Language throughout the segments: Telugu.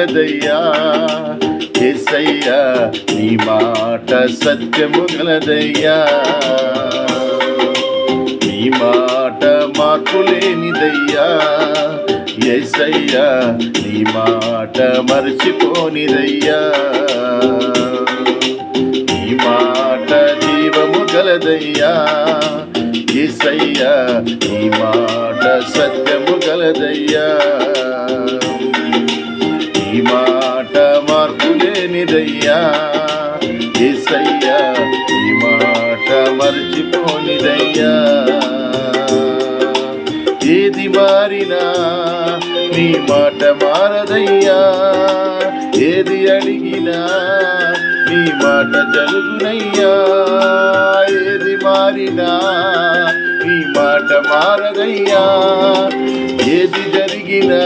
గలదయ్యా. యేసయ్యా నీ మాట సత్యము గలదయ్యా. నీ మాట మార్పు లేనిదయ్యా. యేసయ్యా నీ మాట మరచిపోనిదయ్యా. నీ మాట జీవము గలదయ్యా. యేసయ్యా నీ మాట సత్యము గలదయ్యా. నీ మాట మార్పు లేనిదయ్యా. యేసయ్యా నీ మాట మరచిపోనిదయ్యా. ఏది మారినా నీ మాట మారదయ్యా. ఏది అడిగినా నీ మాట జరుగునయ్యా. ఏది మారినా నీ మాట మారదయ్యా. ఏది జరిగినా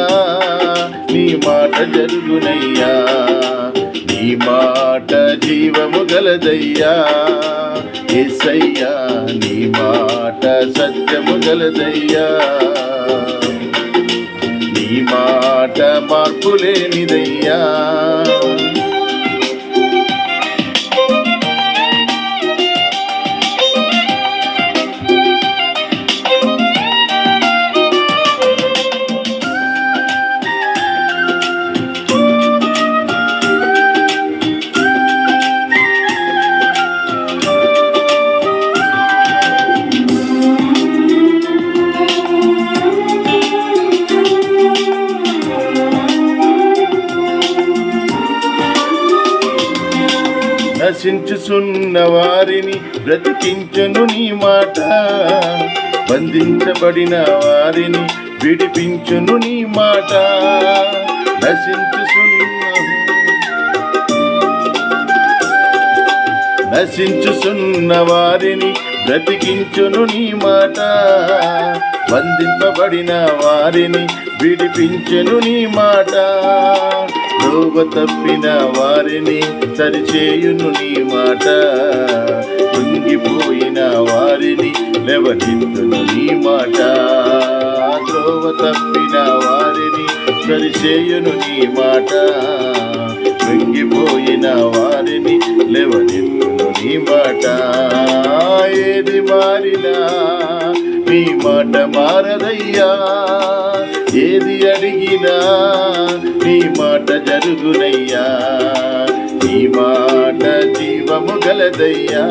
నీ మాట జరుగునయ్యా. నీ మాట జీవము గలదయ్యా. యేసయ్యా నీ మాట సత్యము గలదయ్యా. నీ మాట మార్పు లేనిదయ్యా. నశించుచున్న వారిని బ్రతికించును నీ మాట. బంధించబడిన వారిని విడిపించును నీ మాట. నశించుచున్న వారిని బ్రతికించును నీ మాట. బంధింపబడిన వారిని విడిపించును నీ మాట. త్రోవ తప్పిన వారిని సరిచేయును నీ మాట. కృంగిపోయిన వారిని లేవనెత్తును నీ మాట. త్రోవ తప్పిన వారిని సరిచేయును నీ మాట. కృంగిపోయిన వారిని లేవనెత్తును నీ మాట. ఏది మారినా నీ మాట మారదయ్యా. ఏది అడిగినా నీ మాట జరుగునయ్యా. నీ మాట జీవము గలదయ్యా.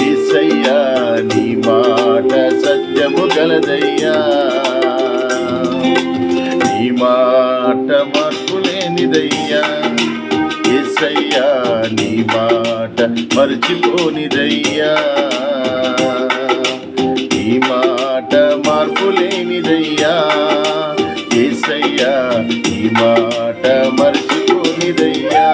యేసయ్యా నీ మాట సత్యము గలదయ్యా. నీ మాట మార్పు లేనిదయ్యా. యేసయ్యా నీ మాట మరచిపోనిదయ్యా. నీ మాట మార్పు లేనిదయ్యా. యేసయ్యా నీ మాట మరచిపోనిదయ్యా.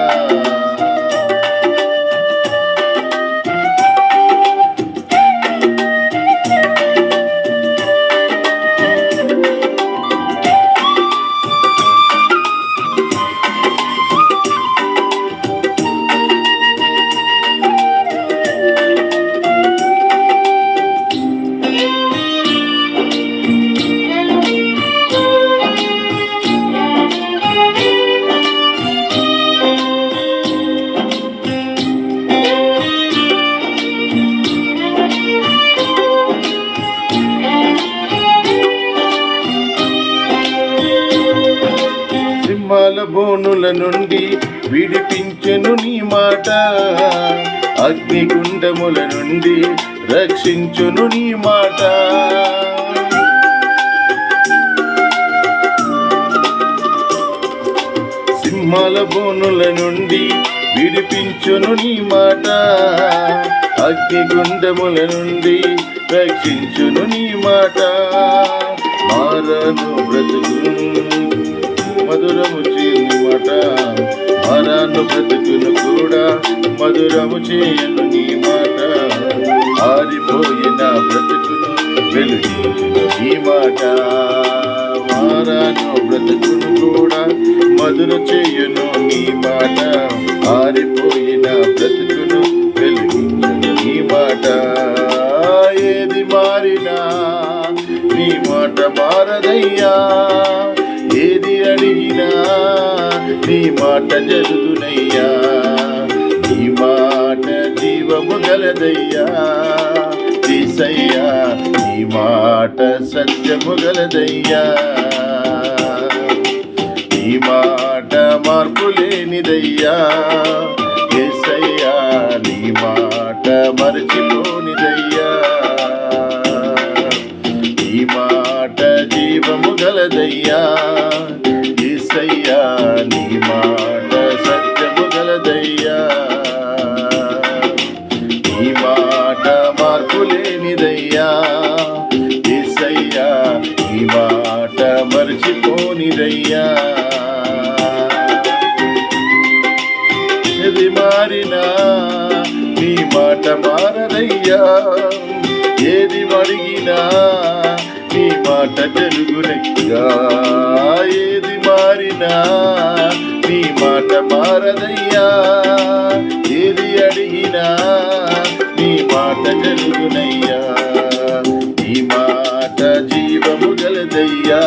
సింహాల బోనుల నుండి విడిపించెను నీ మాట. అగ్నిగుండముల నుండి రక్షించును నీ మాట. సింహాల బోనుల నుండి విడిపించును నీ మాట. అగ్నిగుండముల నుండి రక్షించును నీ మాట. మారను బ్రతుకు మధురము చేయని మాట. మారాను బ్రతుకును కూడా మధురము చేయను నీ మాట. ఆరిపోయిన బ్రతుకును వెలుగించును నీ మాట. మారాను బ్రతుకును కూడా మధుర చేయను నీ మాట. ఆరిపోయిన బ్రతుకును వెలుగించును నీ మాట. ఏది మారినా నీ మాట మారదయ్యా. ఏది అడిగినా మాట జరుగునయ్యా, నీ మాట జీవము గలదయ్యా యేసయ్యా, నీ మాట సత్యము గలదయ్యా, నీ మాట మార్పు లేనిదయ్యా యేసయ్యా, నీ మాట మరచిపోనిదయ్యా, నీ మాట జీవము గలదయ్యా యేసయ్యా, నీ మాట సత్యము గలదయ్యా, నీ మాట మార్పు లేనిదయ్యా యేసయ్యా, నీ మాట మరచిపోనిదయ్యా. ఏది మారినా నీ మాట మారదయ్యా, ఏది అడిగినా నీ మాట జరుగునయ్యా, ఏది మారినా నీ మాట మారదయ్యా, ఏది అడిగినా నీ మాట జరుగునయ్యా, నీ మాట జీవము గలదయ్యా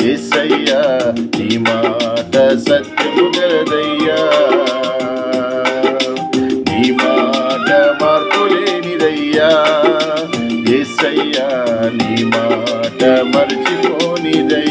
యేసయ్యా, నీ మాట సత్యము గలదయ్యా, నీ మాట మార్పు లేనిదయ్యా యేసయ్యా, నీ మాట మరచిపోనిదయ్యా.